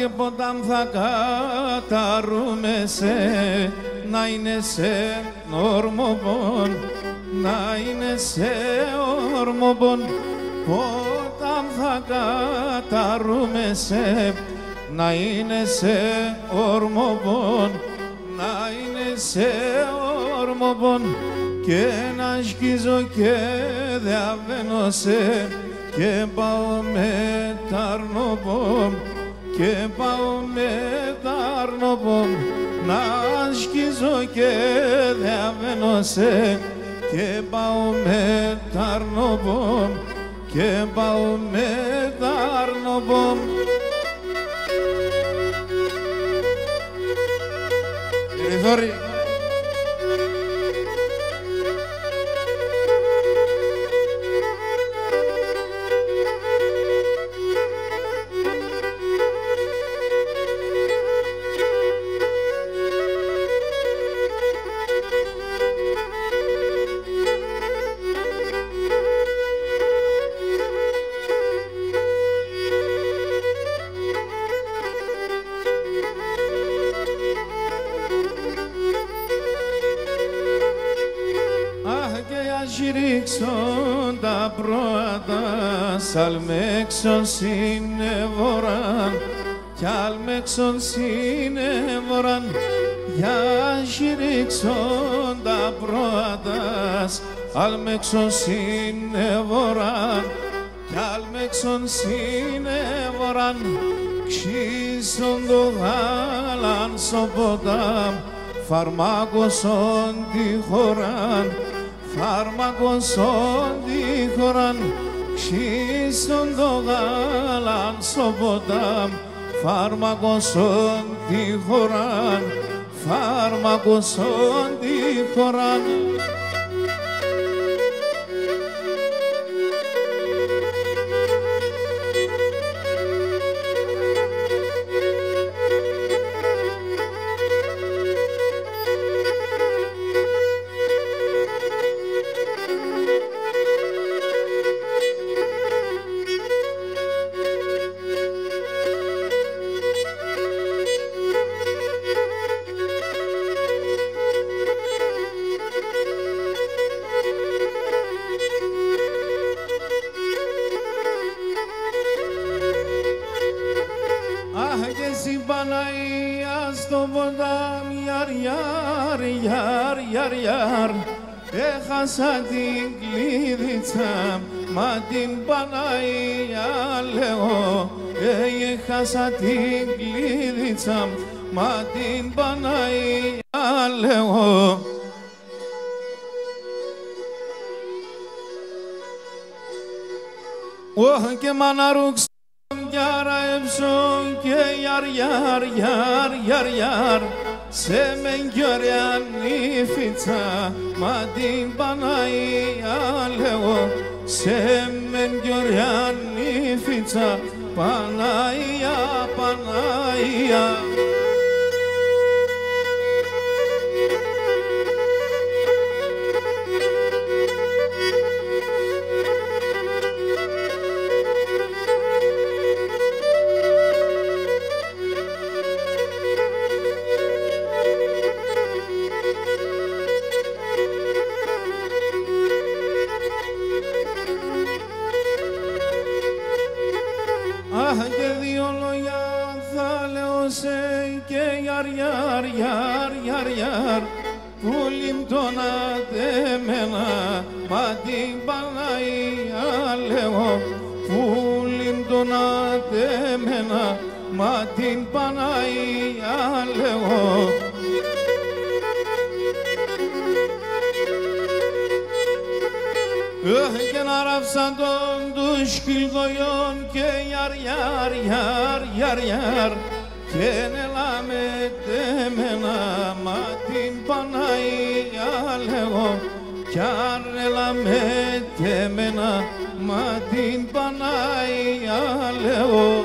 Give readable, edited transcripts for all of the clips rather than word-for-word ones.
και ποτάμ θα καταρούμε σε, να είναι σε ορμοπον, να είναι σε ορμοπον, ποτάμ θα καταρούμε σε, να είναι σε ορμοπον, να είναι σε ορμοπον, και να σκίζω και διαβαίνω σε, και πάω με ταρνοπον, και πάω με ταρνοπον, να σκίζω και διαβαίνω σε, και πάω με ταρνοπον, και πάω με ταρνοπον. Γρηγόρη. Ρίξον τα πρώτα, σαλμέξον συνεβοράν, κι αλμέξον συνεβοράν, για ρίξον τα πρώτα, αλμέξον συνεβοράν, κι αλμέξον συνεβοράν, ξύσον το γάλαν στο ποτάμ, φαρμάκωσον τη χωράν, φάρμακωσον τη χωράν, ξύσον το γάλαν στο ποτάμ, φάρμακωσον τη χωράν, φάρμακωσον τη χωράν. Παναία στο ποτάμ, γιαρ, γιαρ, γιαρ, γιαρ, γιαρ, έχασα την κλίδιτσα, μα την Παναία λέγω, έχασα την κλίδιτσα, μα την Παναία λέγω. Και μαναρούξ γιάρα έψον και γιαρ, γιαρ, γιαρ, γιαρ, γιαρ, σε μεν γιωρεάν νύφιτσα, μα την Παναία λέγω, σε μεν γιωρεάν νύφιτσα, Παναία, Παναία. Και δύο λόγια θα λέω σε, και γιαρ, γιαρ, γιαρ, γιαρ, γιαρ, που λιμπτώνατε εμένα, μα την Παναία λέγω, που λιμπτώνατε εμένα, μα την Παναία λέγω. Και να ράψαν τον τους χιλδογιών και γιαρ, γιαρ, γιαρ, γιαρ, γιαρ, και νελάμε τεμένα, μα την Παναία λέγω, κι αν νελάμε τεμένα, μα την Παναία λέγω.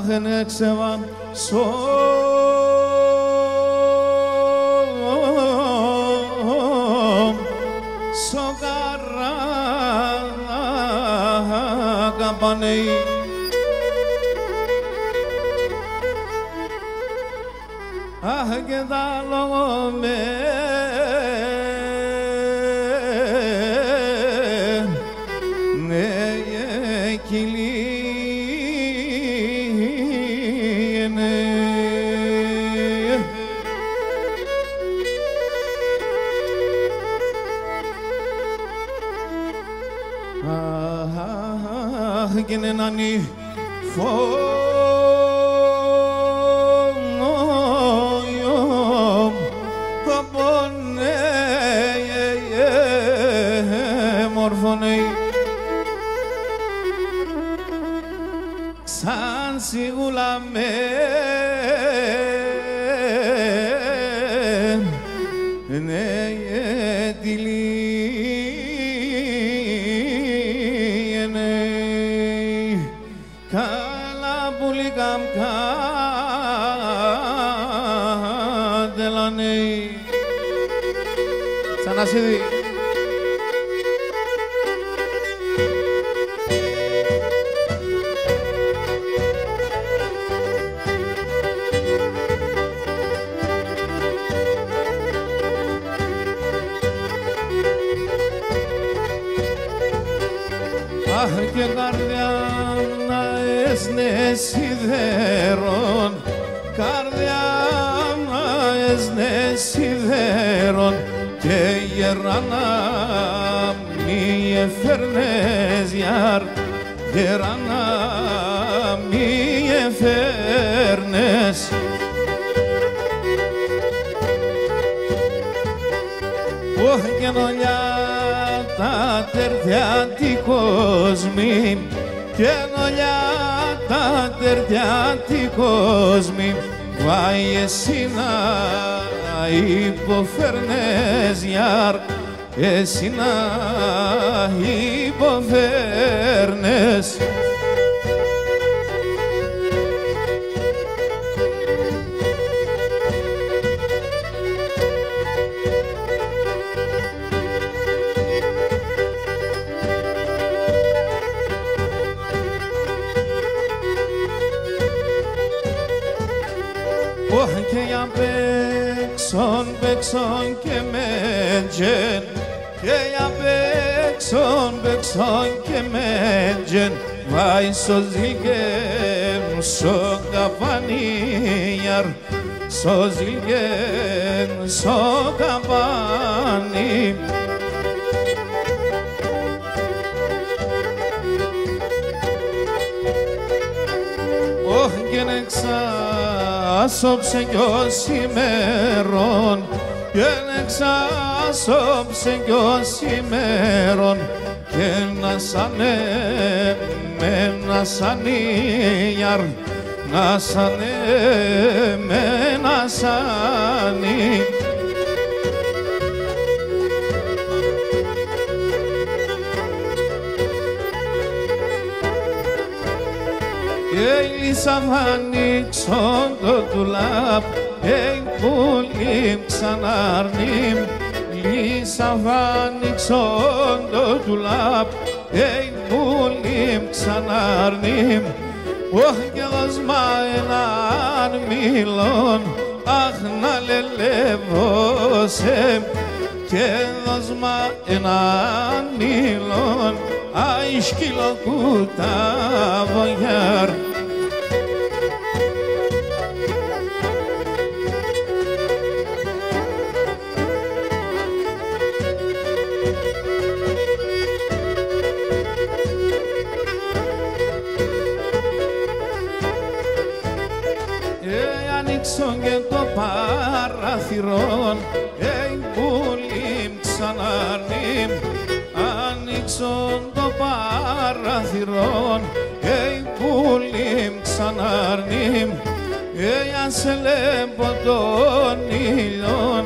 αχ νέξεβα σοκαρά καμπανέι αχ και τα λόγω με Gene nani foyom kabone morfone san sigulame ne dili Κάμ κάδελανε Ξανασίδη Αχ και καρδιά esne sideron, καρδιά esne sideron και γερανά μη εφέρνες γιάρ, γερανά μη εφέρνες. Ωχ και νολιά τα τερδιά τη κόσμη και νολιά τα τερδιά τη κόσμη βάει εσύ να υποφέρνες γιάρ εσύ να υποφέρνες και για παίξον και μέτζεν και για παίξον και μέτζεν βάει στο ζήλγεν στο καπανίαρ στο ζήλγεν στο καπανί όχι και εξάσωψε κι ως ημέρον και εξάσωψε κι ως ημέρον και να σανέ με να σανίαρ να σανέ με να σανί Έλυσα θα ανοίξω το ντουλάπ που λείψαν αρνήμ Λύσα θα ανοίξω το ντουλάπ που λείψαν αρνήμ Όχι και δώσμα έναν μήλον αχ να λελεύωσε και δώσμα έναν μήλον αι σκυλοκούτα βογιάρ Ανοίξω και το παράθυρον που λείψαν αρνήμ Ανοίξω το παράθυρον που λείψαν αρνήμ αν σε λέμπω τον ήλιον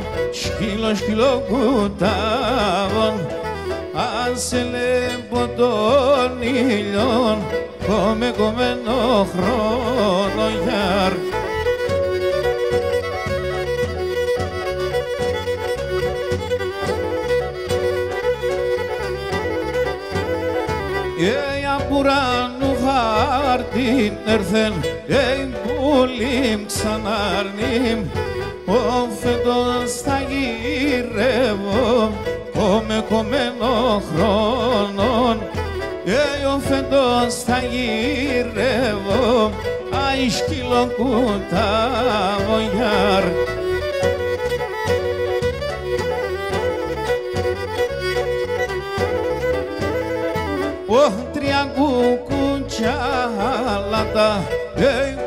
σκύλο κουτάβον αν σε λέμπω τον ήλιον κομμένο χρόνο γιάρ. Ουρανού χάρτην έρθεν, πουλήμ ξανάρνημ, ο φέτος θα γυρεύω, κομμένο χρόνον, ο φέτος θα γυρεύω, αι σκυλοκούταβο γιάρ. Κουκουτσάλατα,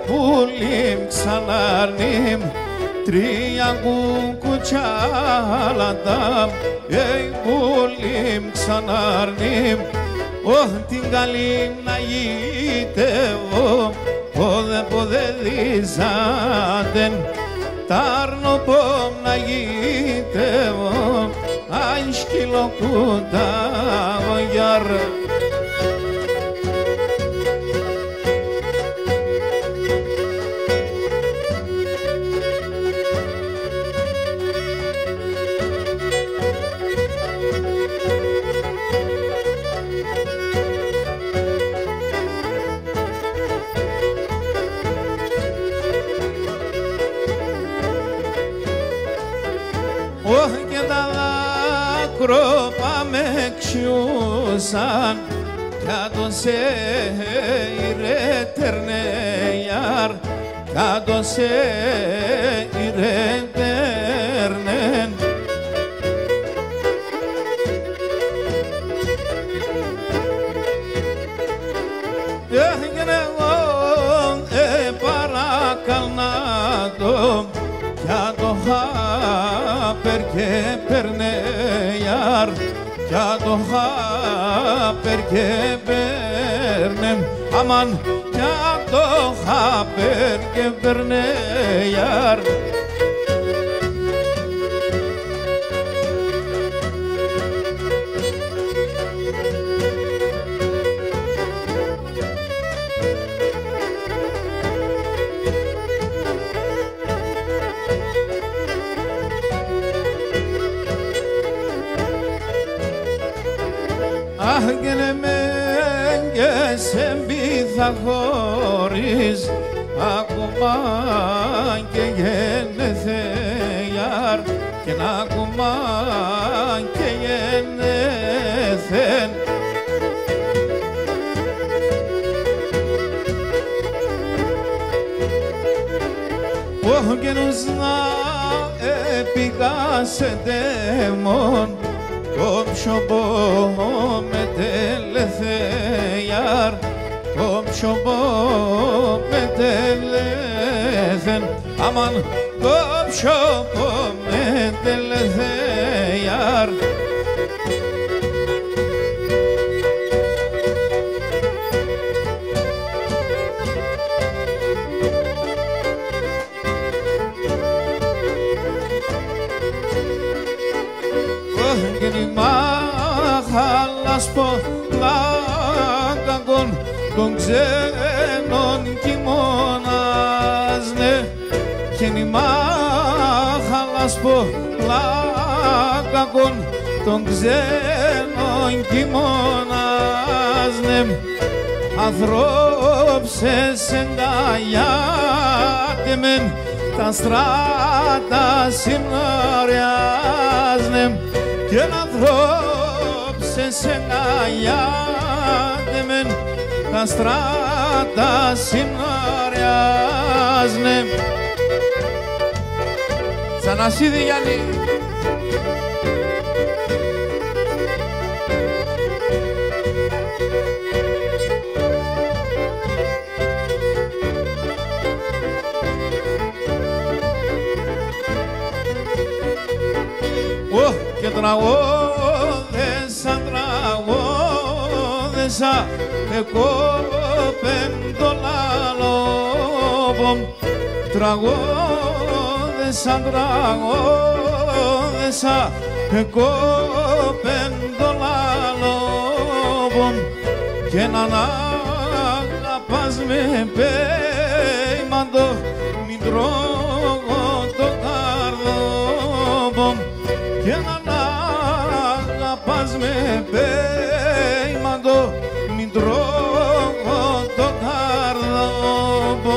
πουλήμ ξανάρνημ, τρία κουκουτσάλατα, πουλήμ ξανάρνημ, την καλή να γητεύω, πόδε δίζαντεν, τάρνοπομ να γητεύω, αι σκυλοκούταβο γιάρ. Και τα δάκροπα με ξιούσαν κάτω σε ηρέτερνεϊάρ, κάτω σε ηρέτερνεν. Και εγώ παρακαλνάτο για το χάπερ και περνεϊάρ, για το χάπερ και περνεμ, αμάν για το χάπερ και περνεϊάρ. Άγγελε με και σε μπήθα χωρίς, ακόμα και γενεθέιαρ, και να ακόμα και γενεθέν. Ο γένος να επικάσετε το ψωμπό με τελεθέιαρ, το ψωμπό με τελεθέν, αμάν το ψωμπό με τελεθέιαρ. Χαλάς πολλάκακον των ξένων κοιμώνας, ναι, και νημά χαλάς πολλάκακον των ξένων κοιμώνας, ναι, ανθρώπσες εγκαλιάτε μεν τα στράτα συνόριας, ναι, και ανθρώπσες εγκαλιάτε μεν τα στράτα συνόριας, ναι. Θανασίδη Γιάννη. Και τραγώδεσα εκόπεν το λαλόπομ, τραγώδεσα εκόπεν το λαλόπομ, και να με πέιμαντο, μην τρώγω το καρδόμπο και να αγαπάς με πέιμαντο, μην τρώγω το καρδόμπο.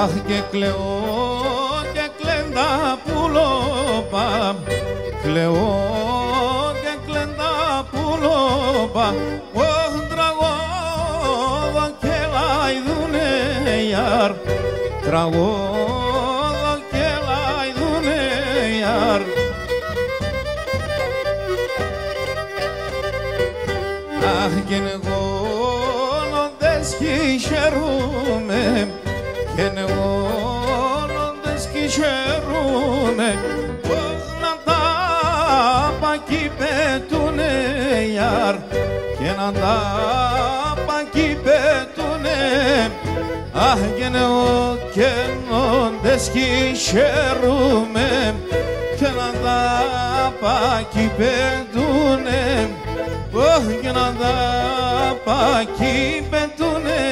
Αχ και κλαίω και κλαίντα πουλόπα, κλαίω και κλαίντα πουλόπα, όχ τραγώδο και λαϊδούνε ιαρ, τραγώδο και λαϊδούνε ιαρ. Αχ και εγώ νοντες κι χαίρομαι, και νεγόνοντες κι χαίρουνε, πως να τα πακί πετούνε ιαρ, και να τα πακί πετούνε. Αχ και νεγόνοντες κι χαίρουνε, και να τα πακί πετούνε, και να τα πακί πετούνε.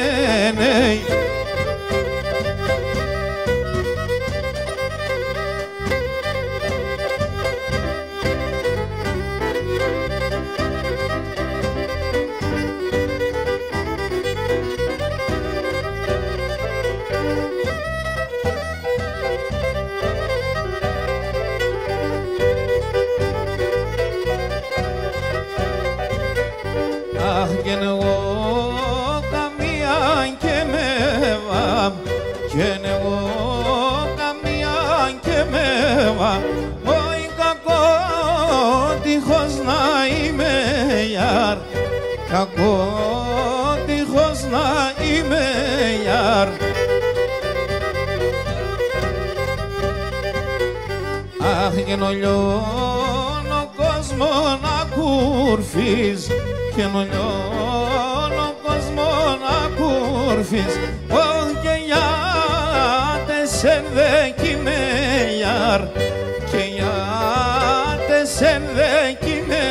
Αχ και εγώ καμία και με βα, και εγώ καμία και με βα, όχι κακό τυχώς να είμαι ιαρ, κακό τυχώς να είμαι ιαρ. Αχ και νολιώνω κόσμο να κουρφείς, και νολιώνω κόσμο να κουρφείς, όχ και γιάτες ενδέκει με ιαρ, και γιάτες ενδέκει με,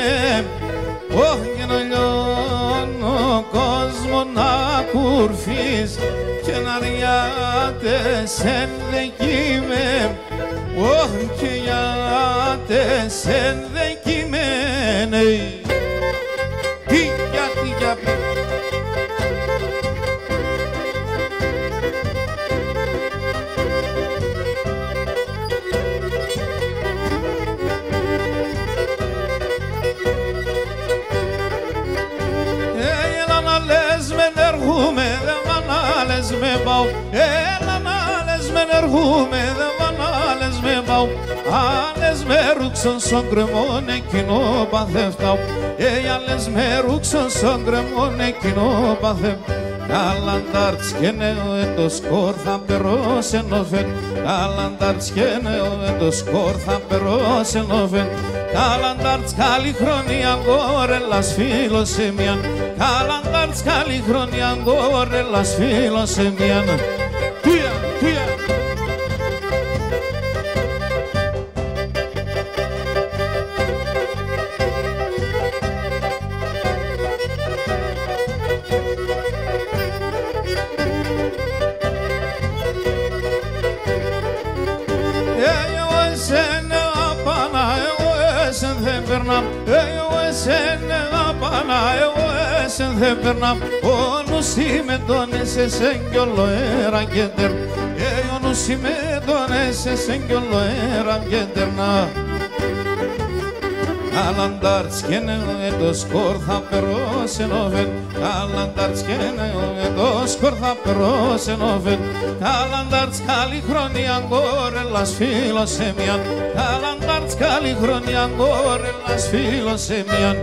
όχ και νολιώνω κόσμο να κουρφείς, και ναριάτες ενδέκει με, όχ και γιάτες ενδέκει με. Έλα να λες με ενεργούμε, δεν να λες με πάω, έλα να λες με ενεργούμε, δεν να λες με πάω, άλλες με ρούξαν στον κρεμόν εκείνο παθεύταω, άλλες με ρούξαν στον κρεμόν εκείνο παθεύταω. Καλαντάρτς και νέο έτος κόρ θα περώσει νοφεν, καλαντάρτς και νέο έτος κόρ θα περώσει νοφεν, καλαντάρτς καλή χρονιά γκόρελας φίλος σε μιαν, καλαντάρτς καλή χρονιά γκόρελας φίλος σε μιαν. Τουια, τουια. Εγώ εσένα απανά, εγώ εσένα δεν περνά, ο νους είμαι τον εσέσεν κι όλο έραν και τερνά, ο νους είμαι τον εσέσεν κι όλο έραν και τερνά. Καλαντάρτς και νέο έτος κόρ θα περώσει νόβεν, καλαντάρτς και νέο έτος κόρ θα περώσει νόβεν, καλαντάρτς καλή χρονιά γκόρελας φίλος σε μιαν, καλαντάρτς καλή χρονιά γκόρελας φίλος σε μιαν.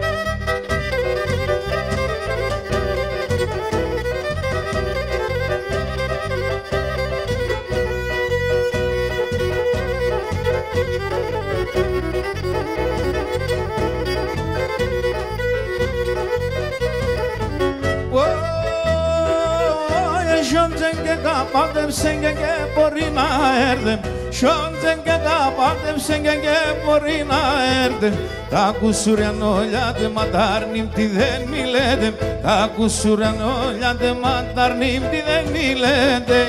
Σιόντζεν και καπάτευσεν και μπορεί να έρθει. Σιόντζεν και καπάτευσεν και μπορεί να έρθει. Τα κουσουριανόλιατε ματάρνιμ τι δεν μιλέτε. Τα κουσουριανόλιατε ματάρνιμ τι δεν μιλέτε.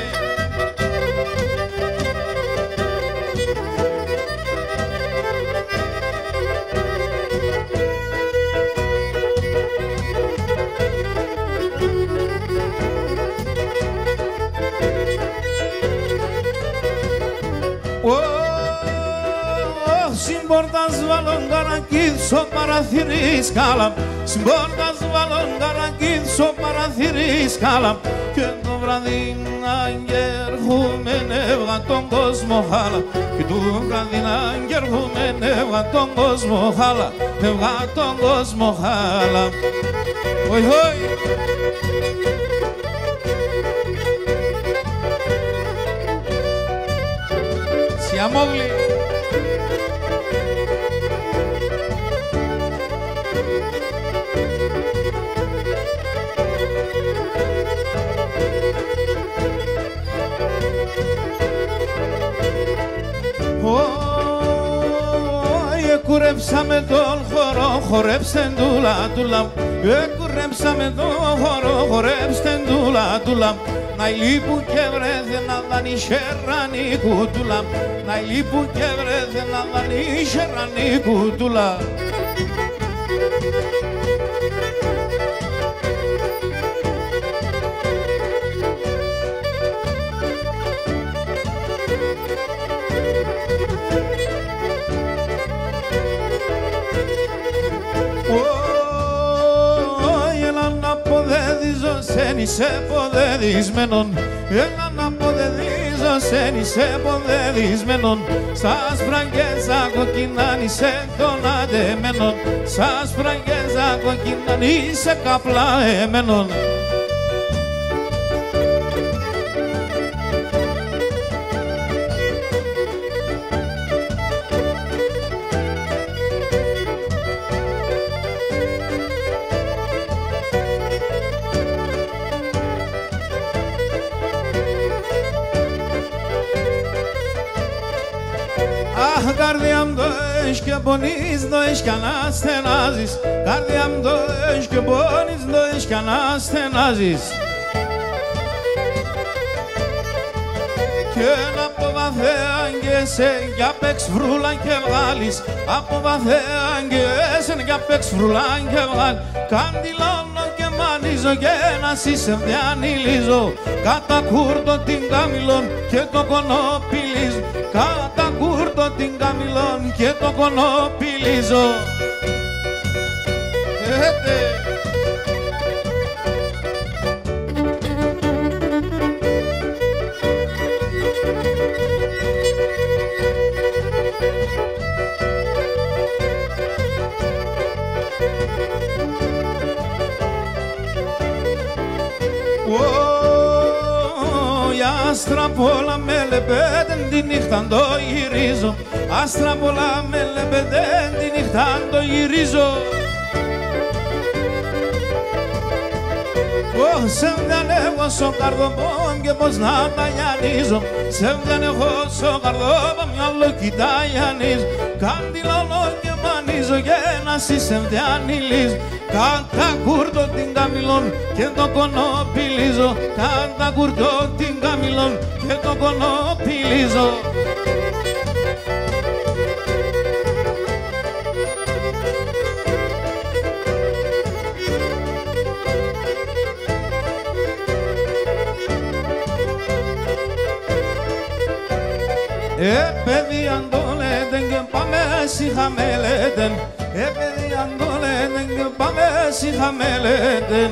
Συμπόρτας βάλον καρακίδ στο παραθυρί σκάλα. Συμπόρτας βάλον καρακίδ στο παραθυρί σκάλα. Και το βράδυ αγγέρχουμεν έβγα τον κόσμο χάλα. Και το βράδυ αγγέρχουμεν έβγα τον κόσμο χάλα. Έβγα τον κόσμο χάλα. Χοι χοι. Σιαμόγλη. Κουρέψαμε τον χώρο, χορέψτε ντούλα ντούλα. Κουρέψαμε τον χώρο, χορέψτε ντούλα ντούλα. Να λείπουν και βρέθε να δάνει σερρανή κουτούλα. Να λείπουν και βρέθε να δάνει σερρανή κουτούλα. Σεν είσαι ποδεδισμένον, έλα να ποδεδίζω, σεν είσαι ποδεδισμένον. Στα σπραγγέζα κοκκινάν είσαι τον αντεμένον. Στα σπραγγέζα κοκκινάν είσαι καπλά εμένον. Αχ, καρδιά μου το έχεις και πονείς, το έχεις κι αναστενάζεις. Καρδιά μου το έχεις και πονείς, το έχεις κι αναστενάζεις. Και από βαθέα αγγέσαι κι απ' έξ βρούλαν και βγάλεις. Από βαθέα αγγέσαι κι απ' έξ βρούλαν και βγάλεις. Καντιλώνω και μανίζω και να σε διανυλίζω. Κατά κούρτο την καμιλών και το κονοπιλίζω. Κατά κούρτο την καμιλών και το κονοπιλίζω. Άστρα πολλά με λεπέτεν τη νύχτα το γυρίζω. Άστρα πολλά με λεπέτεν τη νύχτα το γυρίζω. Σε βγανεύω στο καρδοπόν και πως να τα γιανίζω. Σε βγανεύω στο καρδοπόν μυαλό κοιτάγιανίζω. Καντιλώνω και μανίζω και να σε διανυλίζω. Κατά κούρτο την καμιλών και το κονοπιλίζω. Κατά κούρτο την καμιλών και το κονοπιλίζω. Παιδί αν το λέτε και πάμε σιχαμέλετεν. Παιδί αν το λέτε και πάμε σιχαμέλετεν.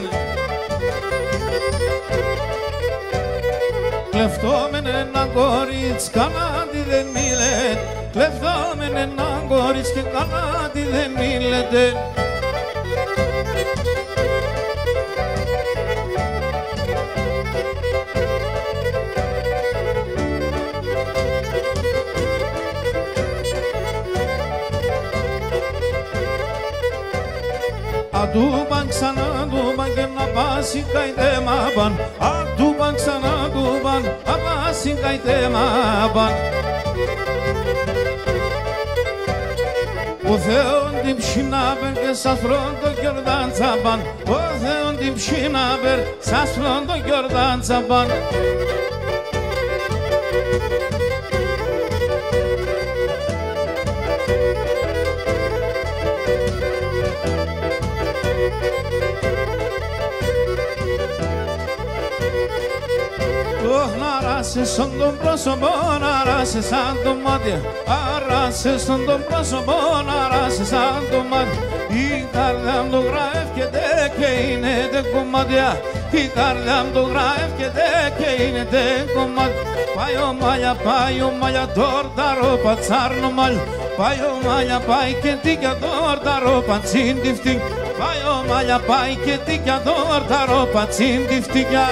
Κλεφτόμεν ένα κορίτσι κανάτι δεν μιλέτε. Κλεφτόμεν ένα κορίτσι και κανάτι δεν μιλέτε. Αντούμπαν ξανά ντούμπαν και να πάσει καητέ μάπαν. Αντούμπαν ξανά ντούμπαν, να πάσει καητέ μάπαν. Ο Θεόν την ψινάπερ και σας φρόντο γιορτάν τσαμπάν. Ο Θεόν την ψινάπερ, σας φρόντο γιορτάν τσαμπάν. Άρασε στον τον πρόσωπο, άρασε σαν το μάτι. Άρασε στον τον πρόσωπο, άρασε σαν το μάτι. Η καρδιά μου το γράφεται και είναι τε κομμάτια. Η καρδιά μου το γράφεται και είναι τε κομμάτια. Πάει ο μάλια, τόρταρο πατσάρνο μάλ. Πάει ο μάλια, πάει και τίκια τόρταρο πατσίντιφτικ. Πάει ο μάλια, πάει και τίκια τόρταρο πατσίντιφτικια.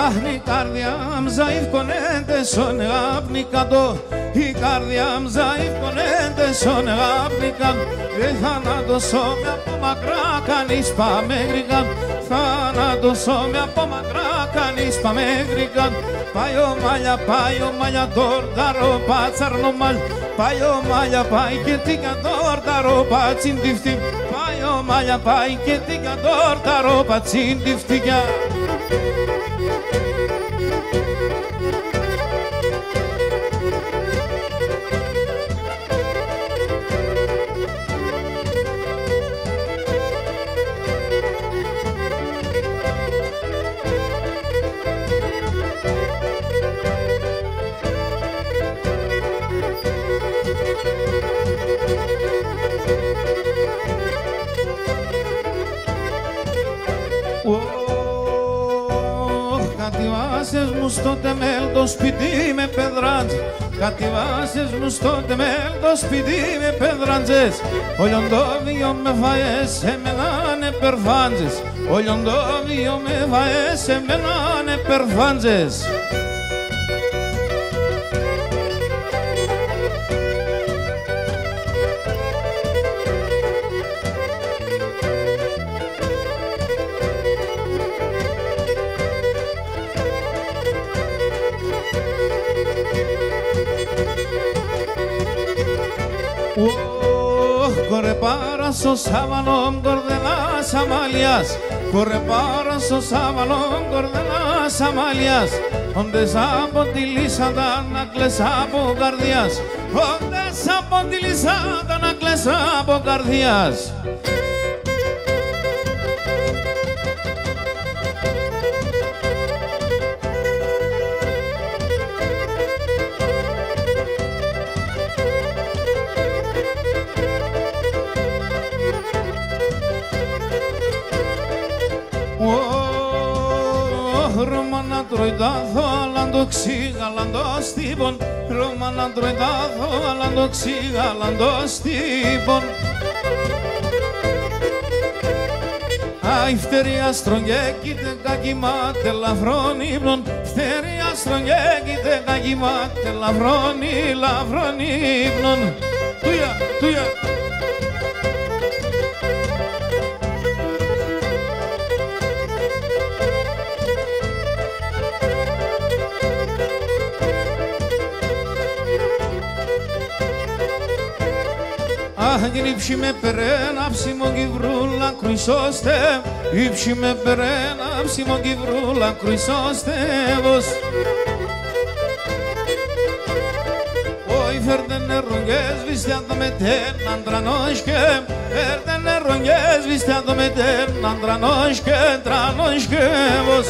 Αχ, η καρδιά μου ζαΐφκονέντε σον αγάπνικατο. Η καρδιά μου ζαΐφκονέντε σον αγάπνικατο. Θάνατος όμοι από μακρά κανείς πάμε γρήγαν. Θάνατος όμοι από μακρά κανείς πάμε γρήγαν. Πάει ο μάλια, τόρταρο πατσάρνο μάλ. Πάει ο μάλια, πάει και τίκια τόρταρο πατσίντιφτικ. Πάει ο μάλια, πάει και τίκια τόρταρο πατσίντιφτικια. Κατηβάσες μου στο τεμέλ το σπίτι με πεδράντζες. Κατηβάσες μου στο τεμέλ το σπίτι με πεδράντζες. Ο λιοντόβιο με φαές, εμένανε περφάντζες. Ο λιοντόβιο με φαές, εμένανε περφάντζες. Corre para στο σάβανο κορδελάς αμάλιας. Corre para στο σάβανο κορδελάς αμάλιας. Όντες από τη λύσαντα να κλαις από καρδιάς. Όντες από τη λύσαντα να κλαις από καρδιάς. Ρώμανα τροϊτάθο, αλλά το ξύγαλαν το στύπον. Ρώμανα τροϊτάθο, αλλά το ξύγαλαν το στύπον. Αϊ, φτερία στρογγέκητε κακημάτε λαφρόν ύπνον. Φτερία στρογγέκητε κακημάτε λαφρόν ύπνον. Τούια, τούια. Άγιν ύψη με περένα ψημο κυβρούλα κρουισώστε. Ύψη με περένα ψημο κυβρούλα κρουισώστε βος. Όι φέρτε νερογγές βιστιάδο με τέν αντρανόσκε. Φέρτε νερογγές βιστιάδο με τέν αντρανόσκε. Τρανόσκε βος.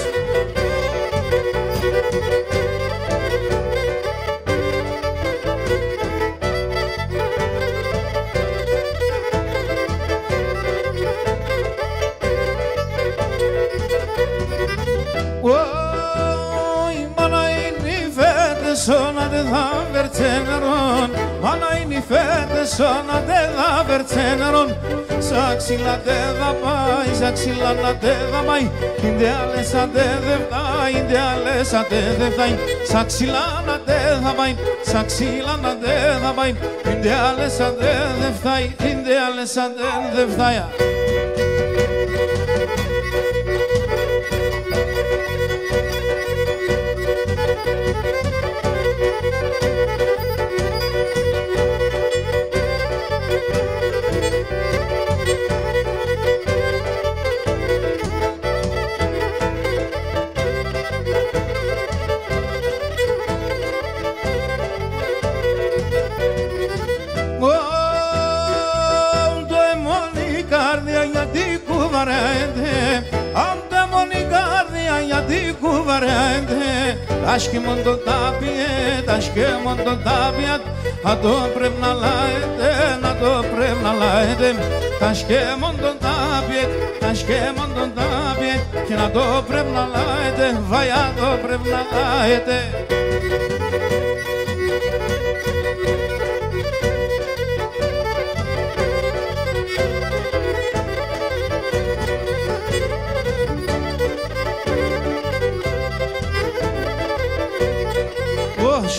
Σώνα δε θα βερτσένερον, άνα είναι οι φέτες, σώνα δε θα βερτσένερον. Sa xila de da pai, sa xila na de da mai, ideale sa de dai, ideale sa de dai, sa xila na de da mai, sa xila na de da mai, ideale sa de dai, ideale sa de dai. Aşk mundo tabiat, aşk mundo tabiat, ado premna laide, ado premna laide. Aşk mundo tabiat, aşk mundo tabiat, ki ado premna laide, vai ado premna laide.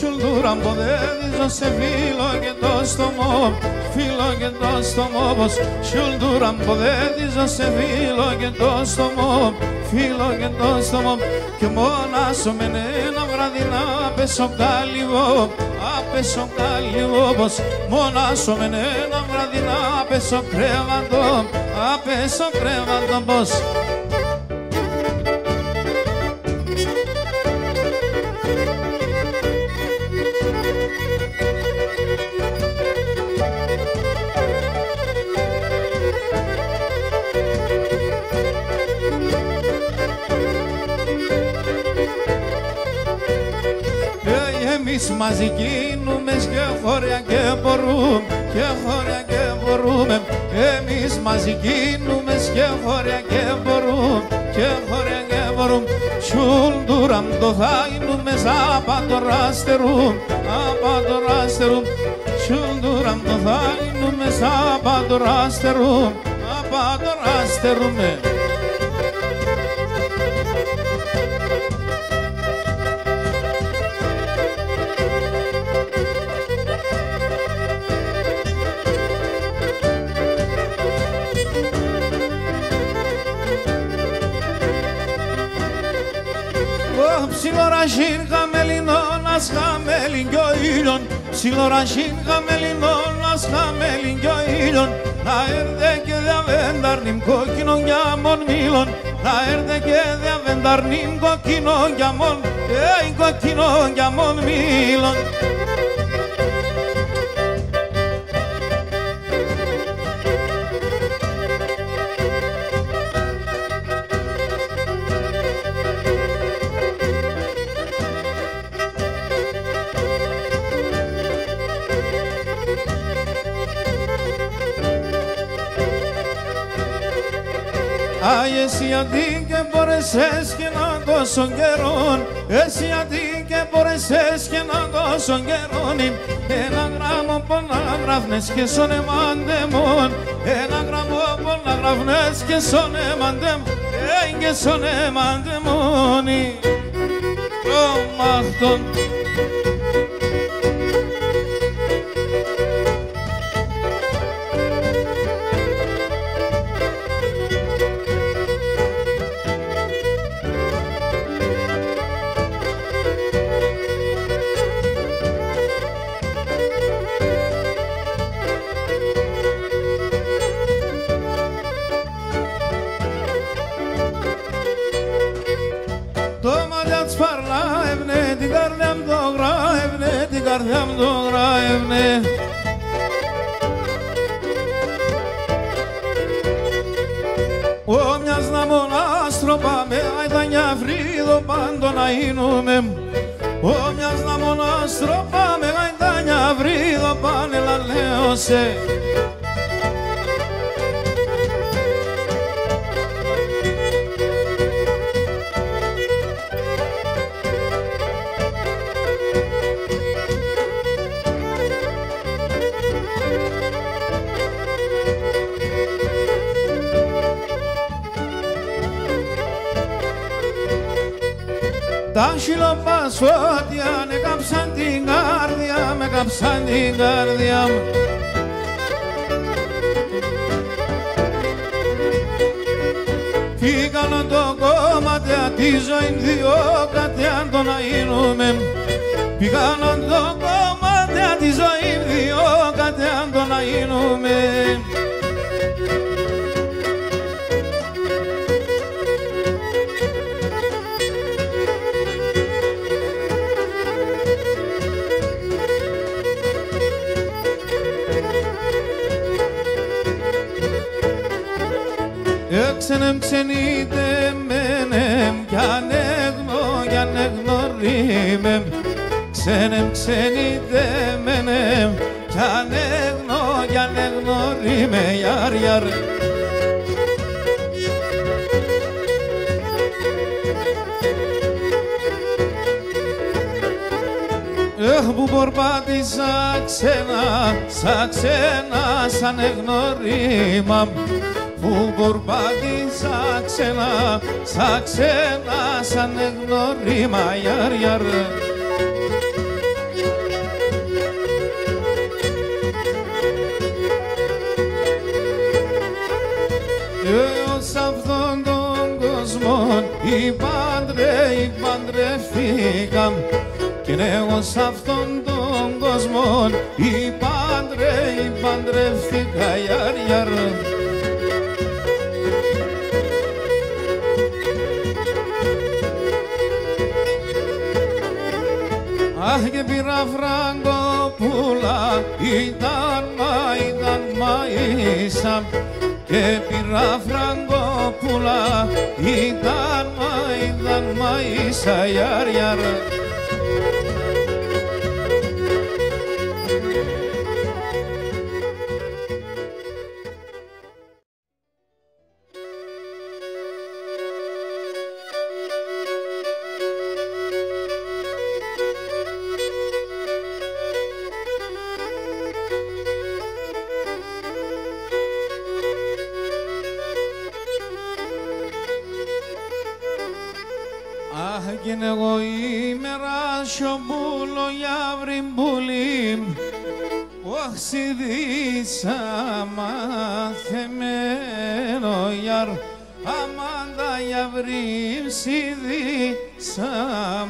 Shulduram bodedizo se filo che tostomo, filo che tostomo bos. Shulduram bodedizo se filo che tostomo, filo che tostomo. Che mona somenena vradina peso calivo bos. Mona somenena vradina peso crevando bos. Εμείς μαζί γίνουμε και χώρια και μπορούμε, και χώρια και μπορούμε. Εμείς μαζί γίνουμε και χώρια και μπορούμε, και χώρια και μπορούμε. Şulduram dohaynume zapadorasterum, apadorasterum. Şulduram dohaynume zapadorasterum, apadorasterum. Ψιλορασίν χαμελινώνας χαμελιν κι ο ήλιον, ψιλορασίν χαμελινώνας χαμελιν κι ο ήλιον. Να έρθε και διαβένταρνιμ κόκκινον για μον μήλον, να έρθε και διαβένταρνιμ κόκκινον για μον, κόκκινον για μον μήλον. Άι, εσύ αντί και μπόρεσες και να τόσο καιρόν, εσύ αντί και μπόρεσες και να τόσο καιρόν. Ένα γράμμο πολλά γράφνες και σωνεμάντε μόν, ένα γράμμο πολλά γράφνες και σωνεμάντε μόν, και σωνεμάντε μόνοι. Τρομάχτον. Καρδιά μου το γράευνε. Ο μιας να μονάστρο πάμε, αιδανιά βρύδο πάντο να γίνουμε. Ο μιας να μονάστρο πάμε, αιδανιά βρύδο πάνε να λέω σε. Τα χιλοπασφώτια με κάψαν την καρδιά, με κάψαν την καρδιά μου. Φύγανε το κομμάτι τη ζωή δύο κάτι αν το να γίνουμε. Πήγανε το κομμάτι τη ζωή δύο κάτι αν το να γίνουμε. Έξενεμ ξενείτε μένεμ κι ανεγνωρίμεμ. Ξένεμ ξενείτε μένεμ κι ανεγνωρίμε γιαρ γιαρ. Που πορπάτησα ξένα, σαν εγνωρίμα. Που πορπάτησα ξένα, σαν εγνωρίμα γιαρ γιαρ. Σ' αυτόν τον κόσμο παντρευτήκαμ. Κι εγώ σ' αυτόν τον κόσμο παντρευτήκα γιαρ γιαρ. Αχ και πήρα φραγκοπούλα, ήταν μαΐσα. Και πήρα φραγκοπούλα, ήταν μαΐσα γιαρ γιαρ. Κι εγώ ημέρα σιωπούλο για βρυμπούλη. Οξυδίσα μαθεμένο γιαρ. Αμάντα για βρύψιδίσα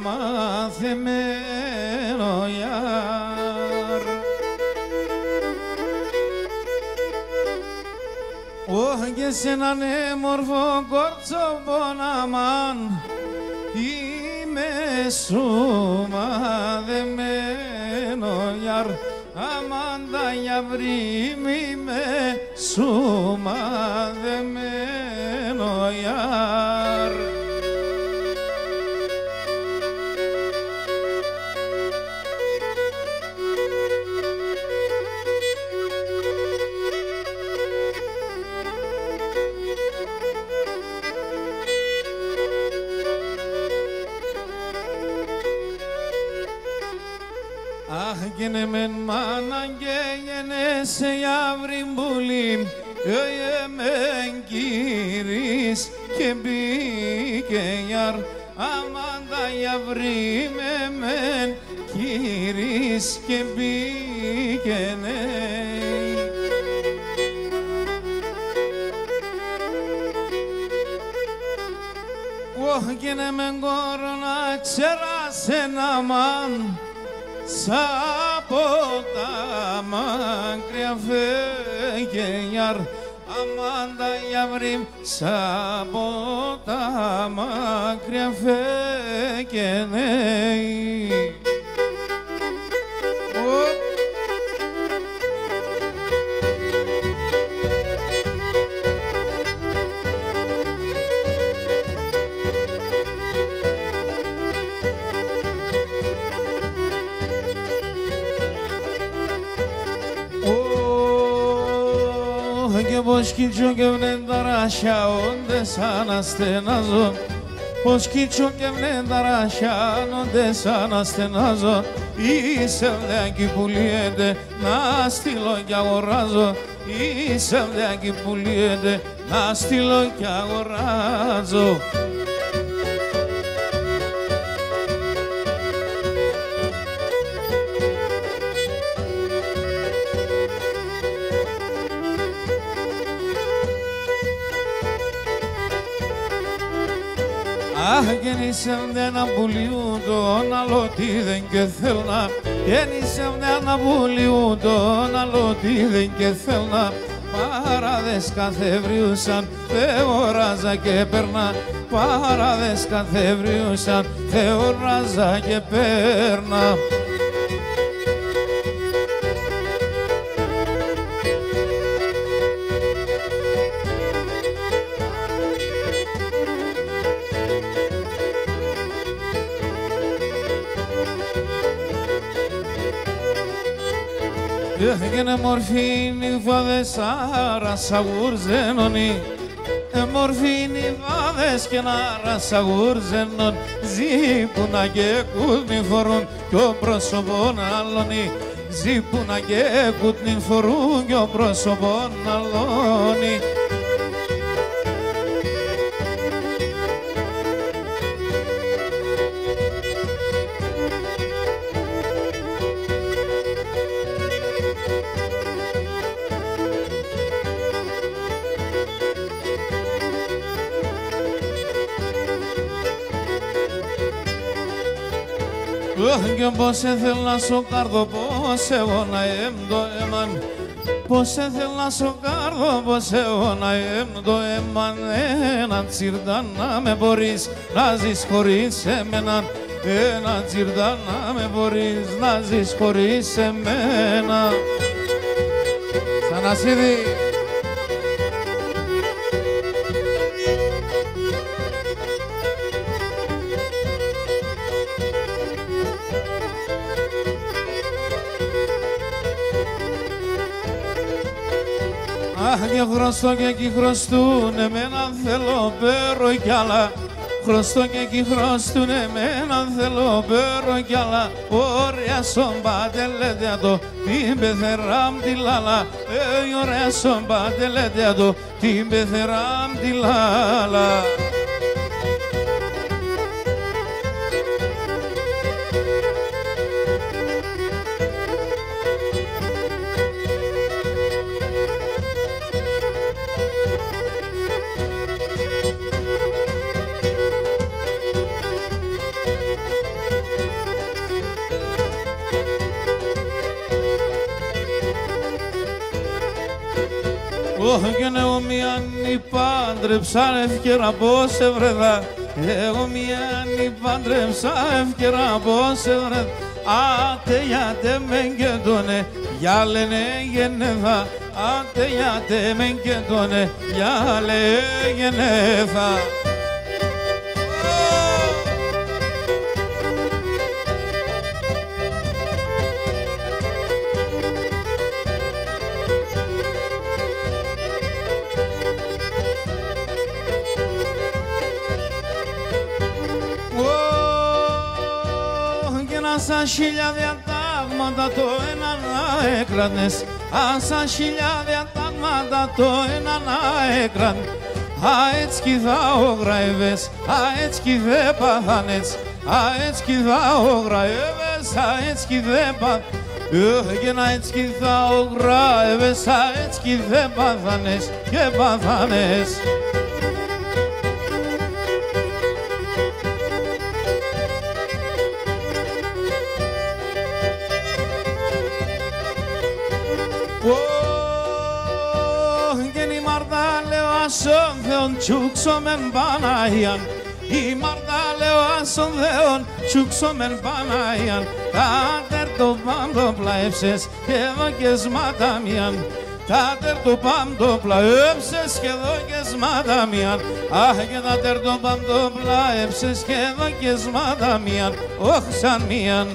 μαθεμένο γιαρ. Όχι και σε έναν έμορφο κορτσοποναμάν. Είμαι σου μαδεμένο γιαρ. Αμάντα για βρύμ είμαι σου μαδεμένο γιαρ. Αχ γίνε μεν μάνα και γενέσαι για βρυμπούλη. Μεν κύρις και μπήκε γιαρ. Αμάντα για βρύμε μεν κύρις και μπήκε ναι. Όχι γίνε μεν κόρονα ξέρασε να μαν. Σ' από τα μακριά φέγε γιαρ. Αμάντα για βρύμ. Σ' από τα μακριά φέγε ναι. Πως κίτσο και βλένταρα όντε σαν ασθενάζω. Πως κίτσο και βλένταρα όντε σαν ασθενάζω. Είσαι βλέακι που λύεται να στείλω κι αγοράζω. Είσαι βλέακι που λύεται να στείλω κι αγοράζω. Αχ, γεννήσαμε ένα πουλιού τον άλλο τι δεν και θέλω να. Γεννήσαμε ένα πουλιού τον άλλο τι δεν και θέλω να. Παράδες καθευριούσαν, θεοράζα και περνά. Παράδες καθευριούσαν, θεοράζα και περνά. Έγινε μορφήνη βάδες άρασα γουρζένονι. Μορφήνη βάδες και άρασα γουρζένον. Ζήπουνα και κούτνη φορούν κι ο πρόσωπον άλλονι. Ζήπουνα και κούτνη φορούν κι ο πρόσωπον άλλονι. Και πως έθελα στο κάρδο, πως έβονα το έμαν. Πως έθελα στο κάρδο, πως έβονα το έμαν. Έναν τσιρτά να με μπορείς να ζεις χωρίς εμένα. Έναν τσιρτά να με μπορείς να ζεις χωρίς εμένα. Θανασίδη. Αχ, και χρωστώ και εκεί χρωστούν, εμένα θέλω πέρο κι άλλα. Χρωστώ και εκεί χρωστούν, εμένα θέλω πέρο κι άλλα. Ωραία στον πατελέτια το, την πεθεράμ τη λάλα. Ωραία στον πατελέτια το, την πεθεράμ τη λάλα. Και εγώ μιαν πάντρεψα ευκαιρά πως έβρεδα. Εγώ μιαν πάντρεψα ευκαιρά πως έβρεδα. Άτε γιατί μεν και τόνε για λένε γεννέθα. Άτε γιατί μεν και τόνε για λένε γεννέθα. Σαν χιλιάδια τάγματα το ένα να έκρανες. Σαν χιλιάδια τάγματα το ένα να έκραν. Έτσι κι θα ογραεύες, έτσι κι δε παθάνες. Έτσι κι θα ογραεύες, έτσι κι δε παθάνες. Και να έτσι κι θα ογραεύες, έτσι κι δε παθάνες και παθάνες. Και η Μάρτα λέω ασον Θεόν τσούξομεν Παναγίαν. Η Μάρτα λέω ασον Θεόν τσούξομεν Παναγίαν. Κάτερ το πάντο πλαέψες και δόκες ματαμίαν. Κάτερ το πάντο πλαέψες και δόκες ματαμίαν. Αχ και κάτερ το πάντο πλαέψες και δόκες ματαμίαν. Όχ σαν μίαν.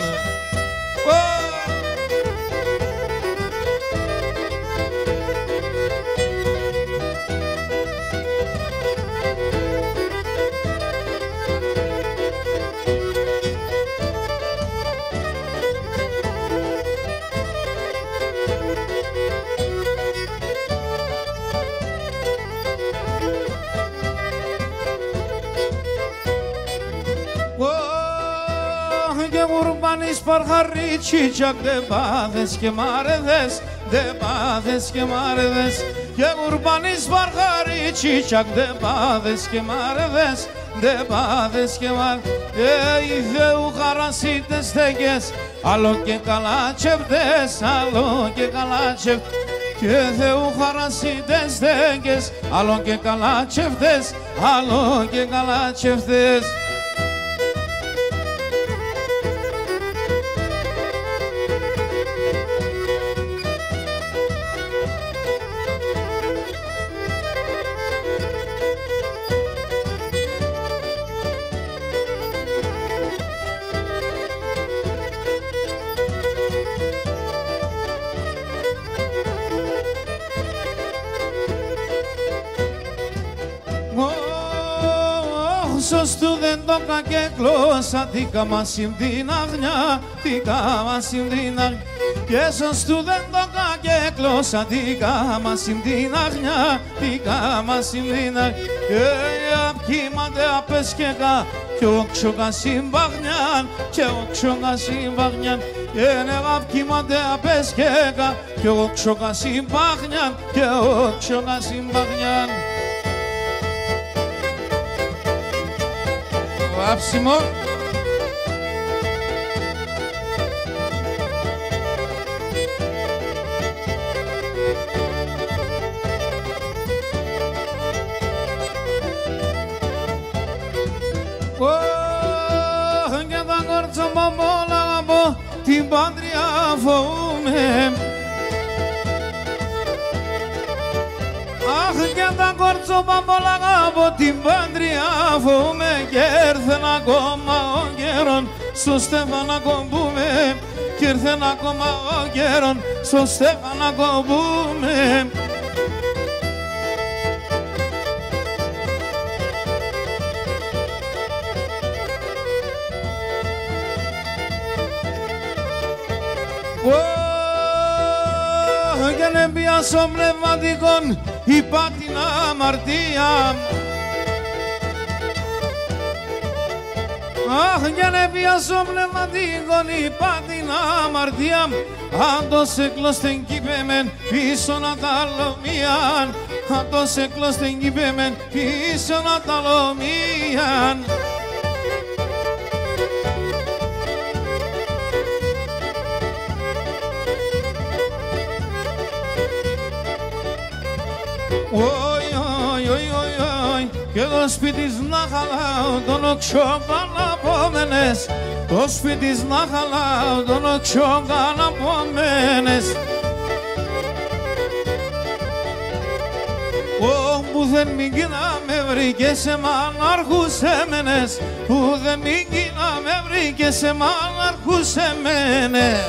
Κουρμπάνης παρχαρίτσι τσακ δε πάθες και μ' άρεδες, δε πάθες και μ' άρεδες. και ουρμπανείς βαργαρίτσιτσακ δε πάδες και μάρδες, δε πάδες και μάρδες οι Θεού χαρασίτες στέγες άλλο και καλά τσεφτές, άλλο και καλά τσεφτές και Θεού χαρασίτες στέγες άλλο και καλά τσεφτές, άλλο και καλά τσεφτές. Σωστού δεν το κακέκλωσα, τι καμάσιμ την αγνιά, τι καμάσιμ την αγνιά. Και σωστού δεν το κακέκλωσα, τι καμάσιμ την αγνιά, τι καμάσιμ την αγνιά. Και απκίματε απέσκεκα, και όξοκα συμπαγνιάν, και όξοκα συμπαγνιάν. Και απκίματε απέσκεκα, και όξοκα συμπαγνιάν, και όξοκα συμπαγνιάν. Άψιμο. Και τα κόρτσα μου όλα από την Πάντρια φοβούμαι. Αχ, και τα κορτσόπα πολλά από την Πάντρια φοβούμαι και έρθεν ακόμα ο καιρόν στο Στέφαν να κομπούμε και έρθεν ακόμα ο καιρόν στο Στέφαν να κομπούμε. Και να πιάσω πνευματικών είπα την αμαρτία. Αχ, για να πιάσω πνευματικών είπα την αμαρτία. Αν το σε κλώστεν κύπεμεν πίσω να τα λομίαν. Αν το σε κλώστεν κύπεμεν πίσω να τα λομίαν. Και το σπίτις να χαλάω τον οξιόγκαν απόμενες. Το σπίτις να χαλάω τον οξιόγκαν απόμενες. Που δεν μήγκυνα με βρήκε σε μανάρχους εμένες. Που δεν μήγκυνα με βρήκε σε μανάρχους εμένες.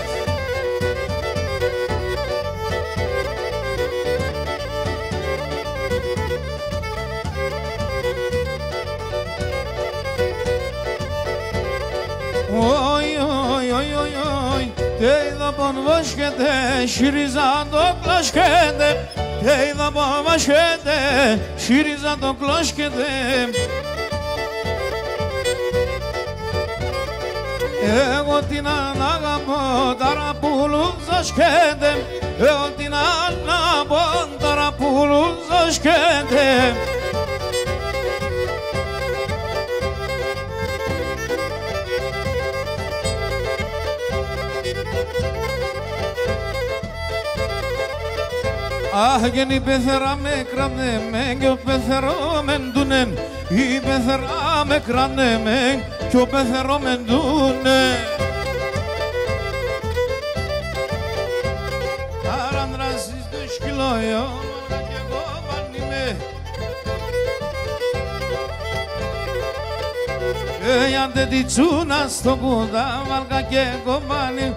Και είδα πον βόσκεται, σιριζά το κλώσκεται. Και είδα πον βόσκεται, σιριζά το κλώσκεται. Εγώ την ανάγαμω, ταραπούλου ζώσκεται. Εγώ την ανάγαμω, ταραπούλου ζώσκεται. Αχ, και η πεθερά με κρανέμεν και ο πεθερόμεν τούνεν. Η πεθερά με κρανέμεν και ο πεθερόμεν τούνεν. Ταραντράσεις του σκυλόιο, μόλα κι εγώ παννήμαι. Άντε τη τσούνα στο κούτα, μάλκα κι εγώ παννήμαι.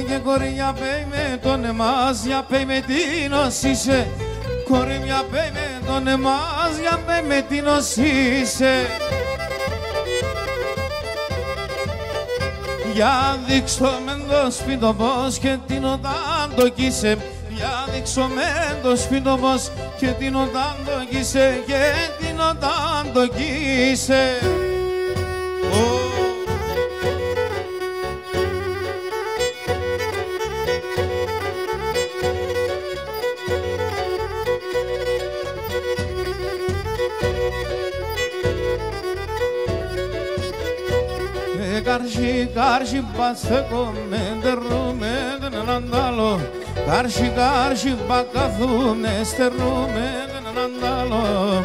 Και κορίνια πέι με τον εμάς, για πέι με τι νοσήσε. Κορίνια πέι με τον εμάς, για πέι με τι νοσήσε. Για δείξω με το σπίτι πως και την όταν το κοίσε. Για δείξω με το σπίτι πως και την όταν το κοίσε. Και την όταν το κοίσε. Καρσί, καρσί, παστεκό, με τερούμε έναν άλλο. Καρσί, καρσί, πακαθούμε, στερούμε έναν άλλο.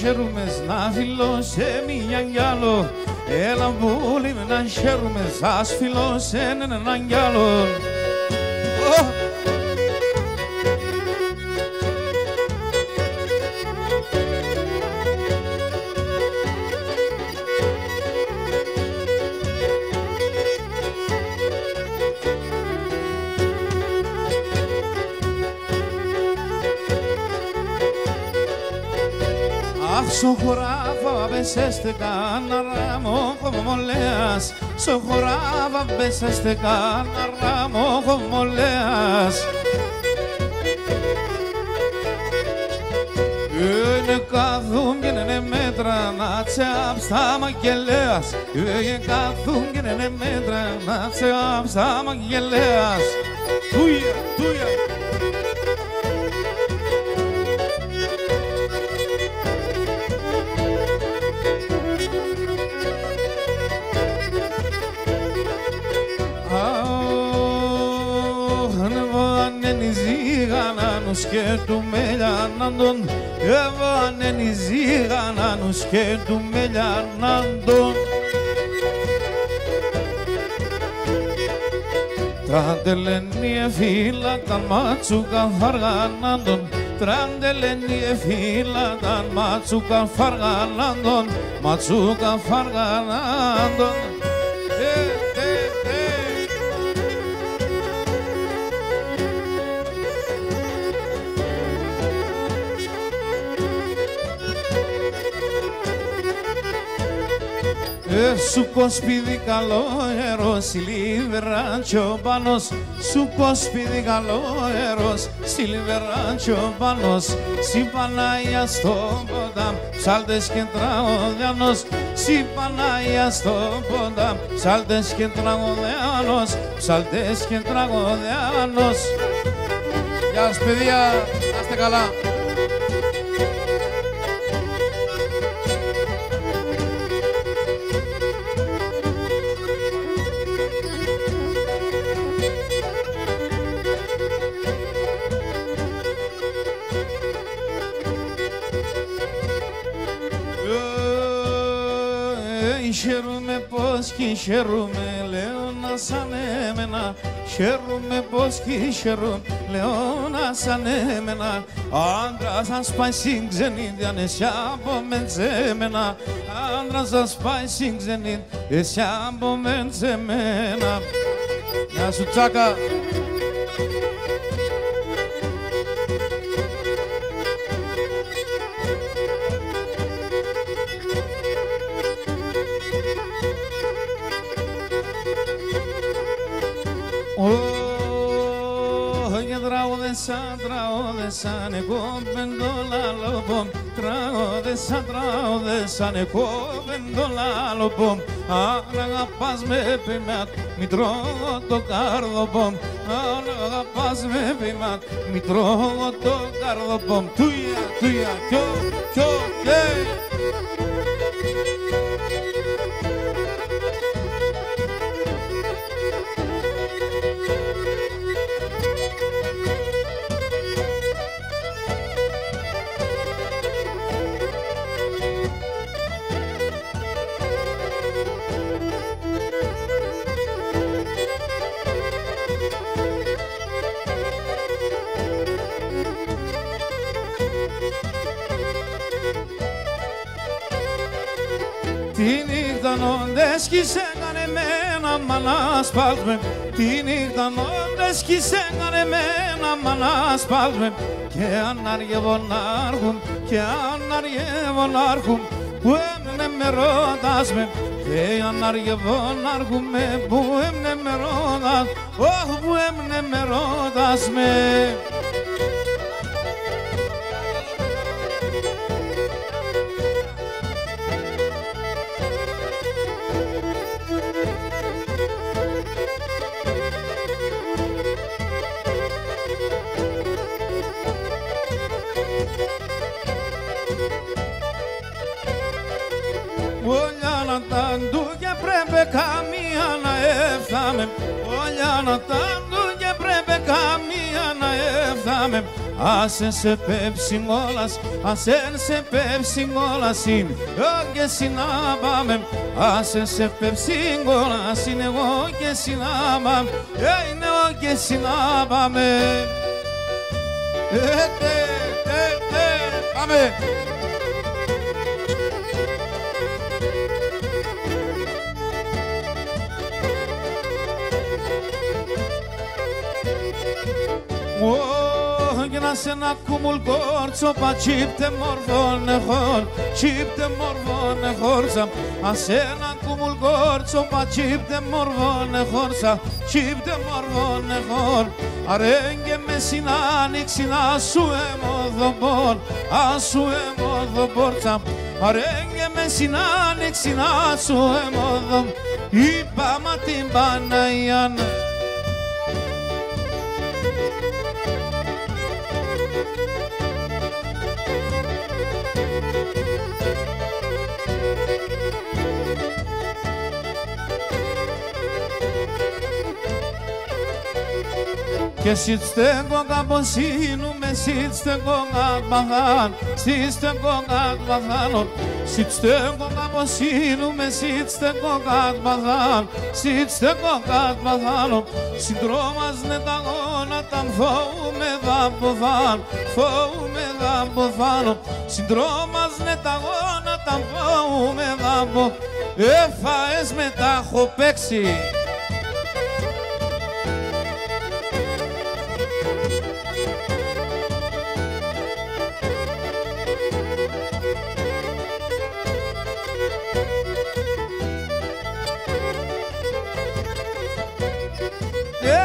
Χαίρουμε να φιλώ σε μία κι άλλο. Έλα βούλη με να χαίρουμε σας φιλώ σε έναν κι άλλο. Σοχωράβα μπεσέστε κανένα μόχο μολέας. Σοχωράβα μπεσέστε κανένα μόχο μολέας. Είναι καθούν και είναι μέτρα να τσεάψ' τα μαγγελέας. Είναι καθούν και είναι μέτρα να τσεάψ' τα μαγγελέας. Τούια, τούια. Και του μελιανάντων, έβανεν οι ζήγανανους και του μελιανάντων. Τραντελένοι εφύλαταν μάτσουκα φαργανάντων. Τραντελένοι εφύλαταν μάτσουκα φαργανάντων. Μάτσουκα φαργανάντων. Σου κοσπίδι καλό αέρος, σιλιβεράντσιο πάνος. Σου κοσπίδι καλό αέρος, σιλιβεράντσιο πάνος. Συ Παναγία στο πόντα, ψάλτες και τραγωδιάνος. Συ Παναγία στο πόντα, ψάλτες και τραγωδιάνος. Ψάλτες και τραγωδιάνος. Γεια σας παιδιά, να είστε καλά. Χαίρομαι πως κι χαίρομαι, λέω να σαν εμένα. Χαίρομαι πως κι χαίρομαι, λέω να σαν εμένα. Άντρας σας πάει στην ξενίδια, εσύ από μένα. Άντρας σας πάει στην ξενίδια, εσύ από μένα. Γεια σου Τσάκα. Τραγώδεσαν εγώ πεντολάλοπομ. Τραγώδεσαν εγώ πεντολάλοπομ. Αν αγαπάς με πιμάτ, μη τρώγω το καρδοπομ. Αν αγαπάς με πιμάτ, μη τρώγω το καρδοπομ. Τούια, τούια, κιό, κιό, κιέ. Τη νύχτα νύχτα νόντες κι σε έκανε εμένα μ' ανασπάλτμε. Τη νύχτα νόντες κι σε έκανε εμένα μ' ανασπάλτμε. Και αν αργεύω να έρχουν, και αν αργεύω να έρχουν, που έμενε με ρωτάς με. Και αν αργεύω να έρχομαι, που έμενε με ρωτάς, όχ, που έμενε με ρωτάς με. Όλια να τα ντούκια πρέπει καμία να έφταμε. Όλια να τα ντούκια πρέπει καμία να έφταμε. Άσε σε πέψη όλας, άσε σε πέψη όλας είναι εγώ και εσύ να πάμε. Άσε σε πέψη όλας είναι εγώ και εσύ να πάμε. Είναι εγώ και εσύ να πάμε. Πάμε. Έγινα σε ένα κουμουλ κόρτσο, πα τσίπτε μορφώνε χώρ, τσίπτε μορφώνε χώρσα. Ας ένα κουμουλ κόρτσο, πα τσίπτε μορφώνε χώρσα, τσίπτε μορφώνε χώρ. Αρέγγε με συνάνοιξη να σου εμοδοπόρ, ας σου εμοδοπόρτσα. Αρέγγε με συνάνοιξη να σου εμοδοπόρ, είπα μα την Παναγιάννα. Και σιτστέγω καμποσίνουμε, σιτστέγω κατμαχάν, σιτστέγω κατμαχάν. Σιτστέγω καμποσίνουμε, σιτστέγω κατμαχάν, σιτστέγω κατμαχάν. Συντρώμαζνε τα γόνατα, φόουμε δαμποφάν, φόουμε δαμποφάν. Συντρώμαζνε τα γόνατα, φόούμε δαμποφάν. Έφαες με τα έχω παίξει.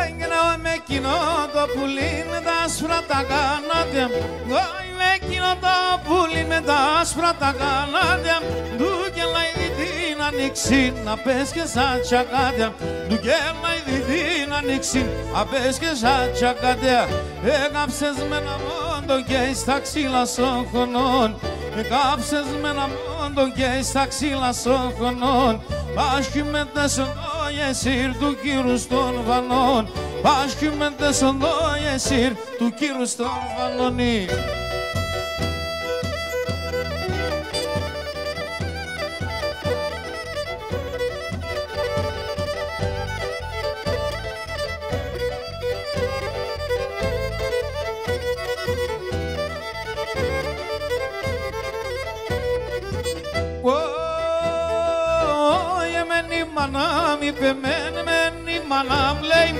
Έγινα με εκείνο το πουλί με τα άσπρα τα κανάτια. Με εκείνο το πουλί με τα άσπρα τα κανάτια. Του γελάει την ανοίξη να πες και σαν τσακάτια. Του γελάει την ανοίξη να πες και σαν τσακάτια. Έκαψες με ένα μόντο και στα ξύλα σοχωνών. Έκαψες με ένα μόντο και στα ξύλα σοχωνών. Πάσχημεντες οντόιε σύρ του κύρου στον βανών. Πάσχημεντες οντόιε σύρ του κύρου στον βανώνι. Μανάμι πεμένε μένει μανάμ λέει.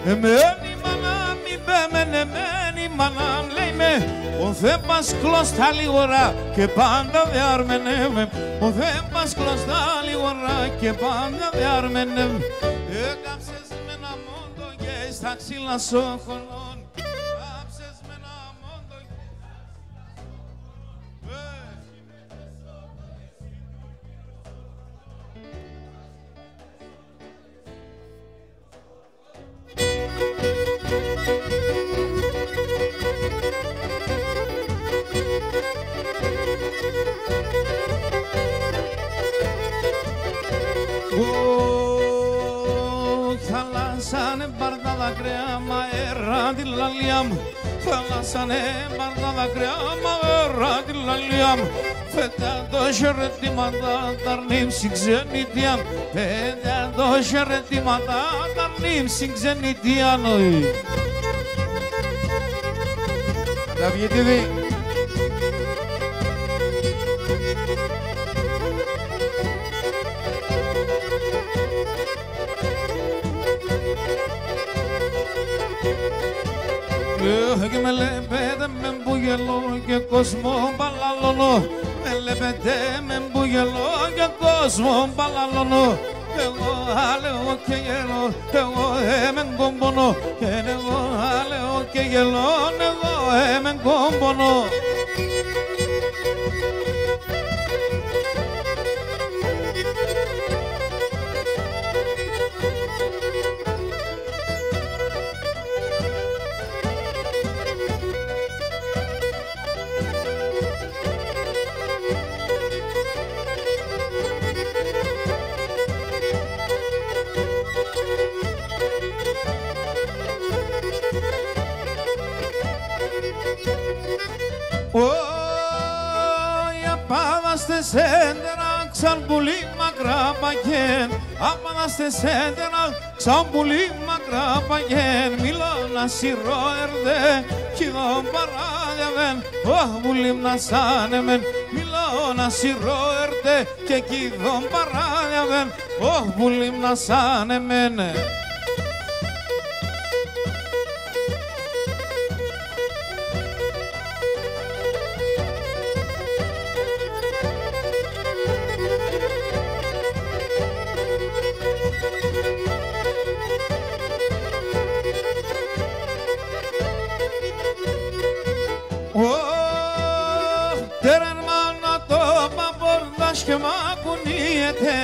Μένει μανάμι πεμένε μένει μανάμ λέει με. Ο Θέμπας κλωστά λιγορά και πάντα δε αρμενεύε. Ο Θέμπας κλωστά λιγορά και πάντα δε αρμενεύε. Έκαψες με ένα μόντο και στα ξύλα σοχωνών. Έκαψες με ένα μόντο και χαλάσανε μπαρδά δάκρυα μαέρα τη λαλιά μου. Χαλάσανε μπαρδά δάκρυα μαέρα τη λαλιά μου. Φέτα το χαιρετήματα τα αρνήμψη ξενιτιάν. Φέτα το χαιρετήματα τα αρνήμψη ξενιτιάν. Τα βγητήδη. Και με λέτε με μπουγελό και κόσμο μπαλαλώνω. Με λέτε με μπουγελό και κόσμο μπαλαλώνω. Εγώ άλεω και γελώ, εγώ με κομπονώ. Και εγώ άλεω και γελώ, εγώ με κομπονώ. Απάδαστε σέντερα ξαν πουλί μακρά παγέν. Απάδαστε σέντερα ξαν πουλί μακρά παγέν. Μιλώ να σειρώ ερδέ κι δω παράδευεν. Ωχ πουλί να σάνεμεν. Μιλώ να σειρώ ερδέ και κι δω παράδευεν. Ωχ πουλί να σάνεμεν. Και μ' ακουνίεται,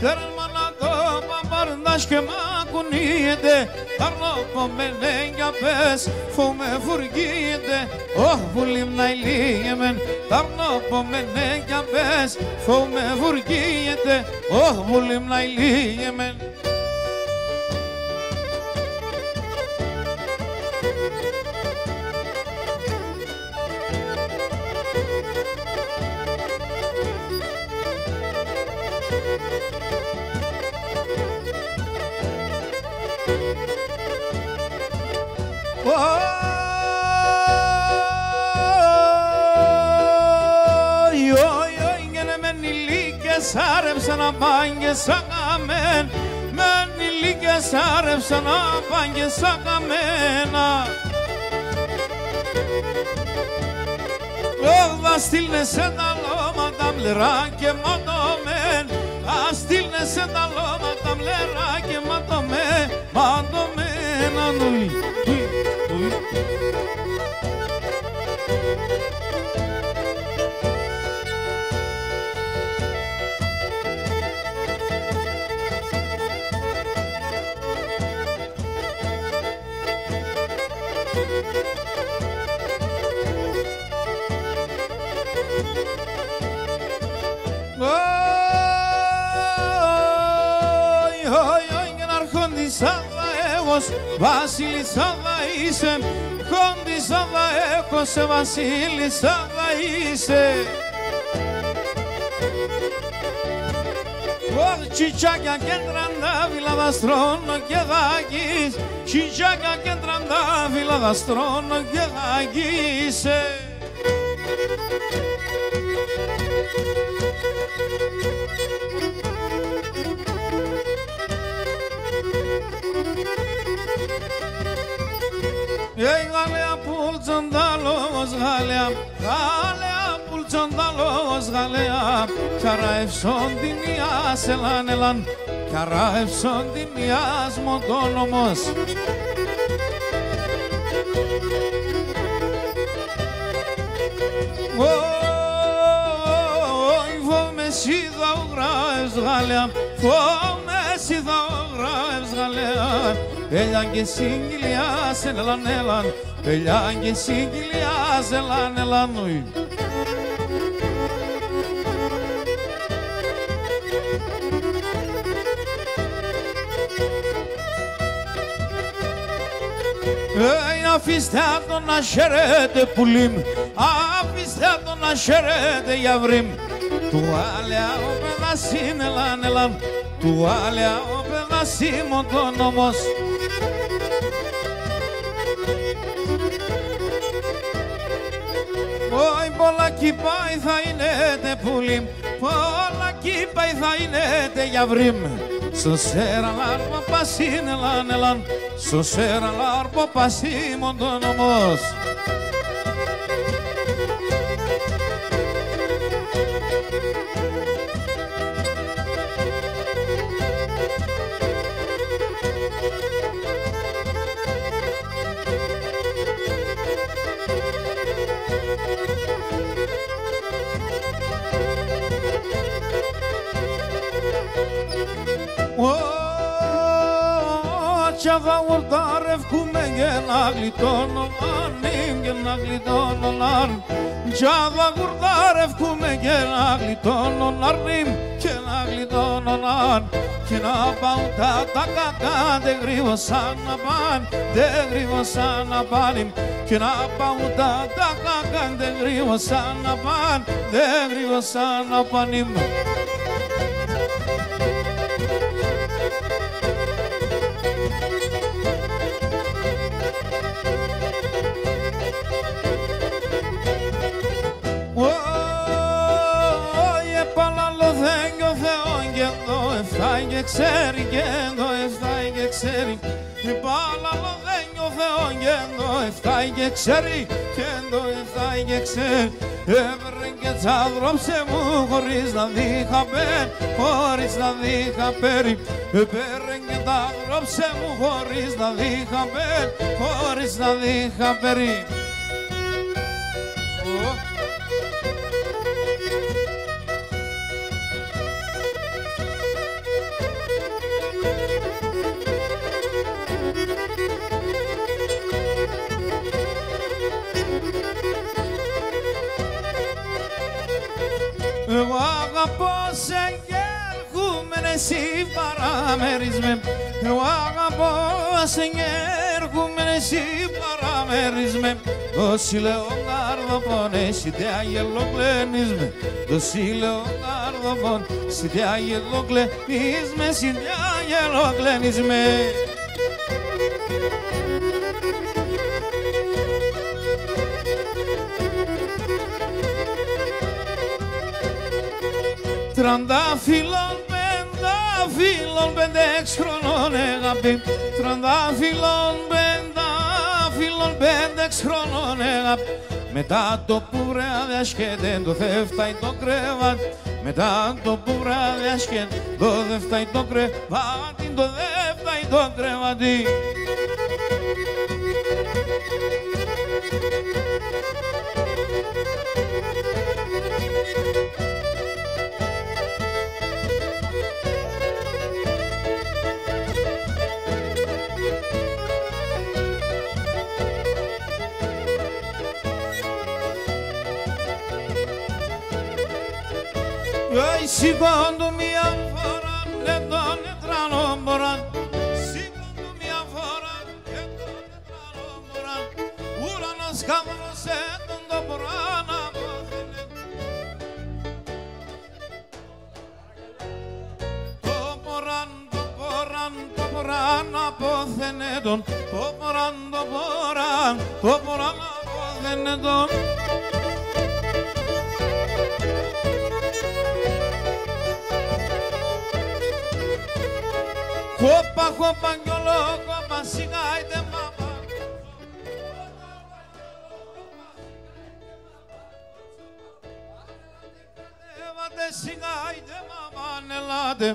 τέρμα το παπαρδάς και μ' ακουνίεται. Καρνόπο με νέγια πες, φω με φουργίεται. Ωχ πουλίμ να ηλίγεμεν, καρνόπο με νέγια πες, φω με φουργίεται. Ωχ πουλίμ να ηλίγεμεν. Άρεψα να πάνε και σαν καμέν, μεν οι λίγες άρεψα να πάνε και σαν καμένα. Θα στείλνε σε τα λώματα μλερά και ματωμέν. Θα στείλνε σε τα λώματα μλερά και ματωμένα. Βασίλισσα θα είσαι, κόντισσα θα έχω σε βασίλισσα θα είσαι. Τσιτσάκια και τραντάφυλλα δαστρώνω και θα αγγείς. Τσιτσάκια και τραντάφυλλα δαστρώνω και θα αγγείσαι. Γαλέα πουλτσοντάλος γαλέα, γαλέα πουλτσοντάλος γαλέα. Καραεύσον την ιάς ελάν ελάν, καραεύσον την ιάς μοντόνομος. Φόμε σίδα ογράευς γαλέα, φόμε σίδα ογράευς γαλέα. Έλιαν και συγκυλιάς ελάν ελάν, έλιαν και συγκυλιάς ελάν ελάν. Αφήστε τον να χαίρετε πουλίμ, αφήστε τον να χαίρετε γιαβρίμ. Του άλεα ο παιδασίν ελάν ελάν, του άλεα ο παιδασίμον τον νόμος. Ωι πολλά κύπα θα είναι πουλίμ, πολλά κύπα θα είναι γιαβρίμ. Sosera l'arbo passin elan elan, sosera l'arbo passin mondonomos. Τσάδα ορτάρευκουμε και να γλιτώνολαν, και να γλιτώνολαν. Τσάδα ορτάρευκουμε και να γλιτώνολαν, και να γλιτώνολαν. Και να πάουν τα κακά, δεν γρήγοσαν να πάνε, δεν γρήγοσαν να πάνε. Και να πάουν τα κακά, δεν γρήγοσαν να πάνε, δεν γρήγοσαν να πάνε. Και ξέρει και το εφτάει και ξέρει. Παλαλό δεν νιώθω και το εφτάει και ξέρει. Και το εφτάει και ξέρει. Έβρε και τσάδροψε μου χωρίς να δίχα πέρι, χωρίς να δίχα πέρι. Έβρε και τσάδροψε μου χωρίς να δίχα πέρι, χωρίς να δίχα πέρι. Εγώ αγαπώ σε γέρχουμεν εσύ παραμερισμέ. Εγώ αγαπώ σε γέρχουμεν εσύ παραμερισμέ. Δώσει λεωγάρδοπον εσύ τε αγελοκλένισμέ. Δώσει λεωγάρδοπον εσύ τε αγελοκλένισμέ, εσύ τε αγελοκλένισμέ. Τραντάφυλλον, πεντάφυλλον, 5-6 χρονών αγάπη. Τραντάφυλλον, πεντάφυλλον, 5-6 χρονών αγάπη. Μετά το που βράδυ ασκέται, το θεύταει το κρεβάτι. Μετά το που βράδυ ασκέται, το θεύταει το κρεβάτι, το θεύταει το κρεβάτι. Σηκώντου μια φορά και τον έτρανο μποράν. Σηκώντου μια φορά και τον έτρανο μποράν. Ουρανός χαμρose τον το μποράν αποθενέ. Το μποράν, το μποράν, το μποράν αποθενέ τον. Το μποράν, το μποράν, το μποράν αποθενέ τον. Χόπα, χόπα κι όλο κόπα, σιγάιτε μάμα. Κατέβατε, σιγάιτε μάμα, ελάτε.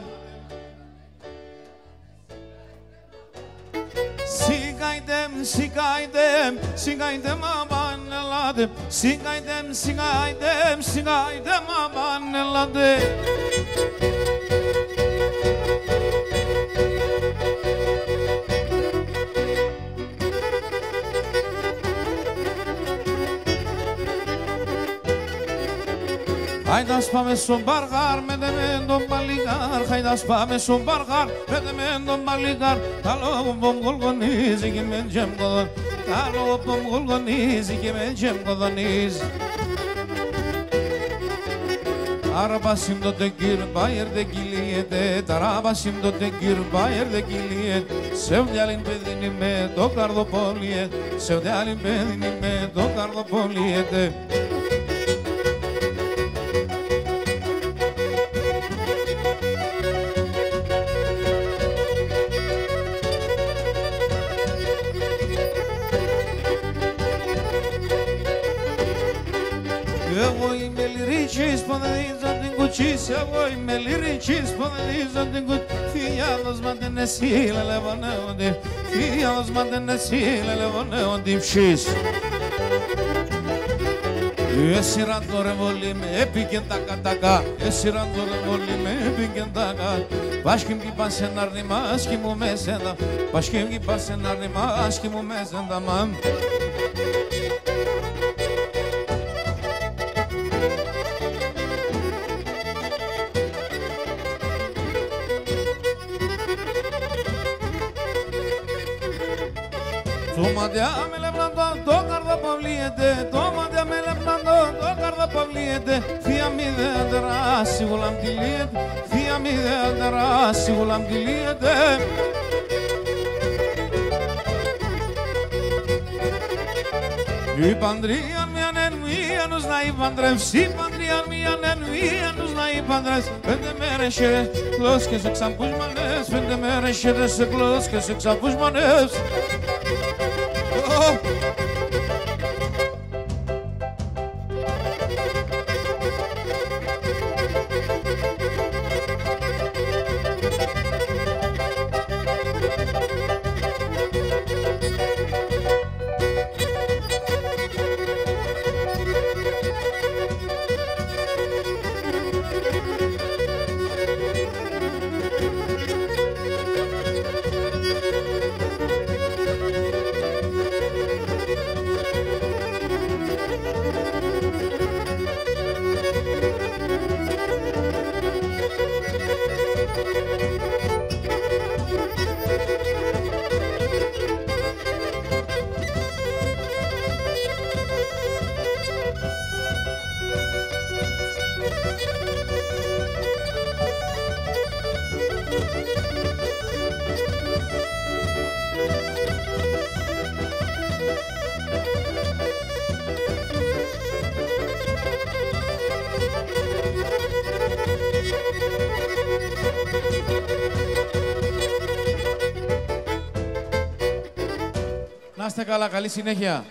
Σιγάιτε, σιγάιτε, σιγάιτε μάμα, ελάτε. Σιγάιτε, σιγάιτε, σιγάιτε μάμα, ελάτε. Χάιντας πάμε στον Μπαργάρ, με τον Παλιγάρ. Χάιντας πάμε στον Μπαργάρ, με τον Παλιγάρ. Τα λόγω που μου γολγονίζει και με τζεμκοδον. Τα λόγω που μου γολγονίζει και με τζεμκοδονίζει. Arabasim do tekir bayır de giliyete, tarabasim do tekir bayır de giliyet. Sevdalin bedinime dokar do poliyet, sevdalin bedinime dokar do poliyete. Εγώ είμαι λυρικής που δεν δίζα την κουτσίση, εγώ είμαι λυρικής που δεν δίζα την κουτσίση. Φιάδος μα δεν εσύ λελεβονέοντι, φιάδος μα δεν εσύ λελεβονέοντι ψής. Εσύ ραντορε βολή με έπικεν τα κατακά, εσύ ραντορε βολή με έπικεν τα κατακά. Βάσκιμ κι πάσε να ρνημά, άσκη μου μέσεντα, βάσκιμ κι πάσε να ρνημά, άσκη μου μέσεντα μαμ. Το μαντιά με λεπταντό, το καρδαπαυλίεται, το μαντιά με λεπταντό, το καρδαπαυλίεται. Θεία μη δε αντεράσει γουλαμπτυλίεται, θεία μη δε αντεράσει γουλαμπτυλίεται. Η παντρία μιαν ενουίανος να υπαντρεύσει, η παντρία μιαν ενουίανος να υπαντρεύσει. 5 μέρες και κλώς και σε ξαμπούσμανες, 5 μέρες και σε κλώς και σε ξαμπούσμανες. Να είστε καλά, καλή συνέχεια.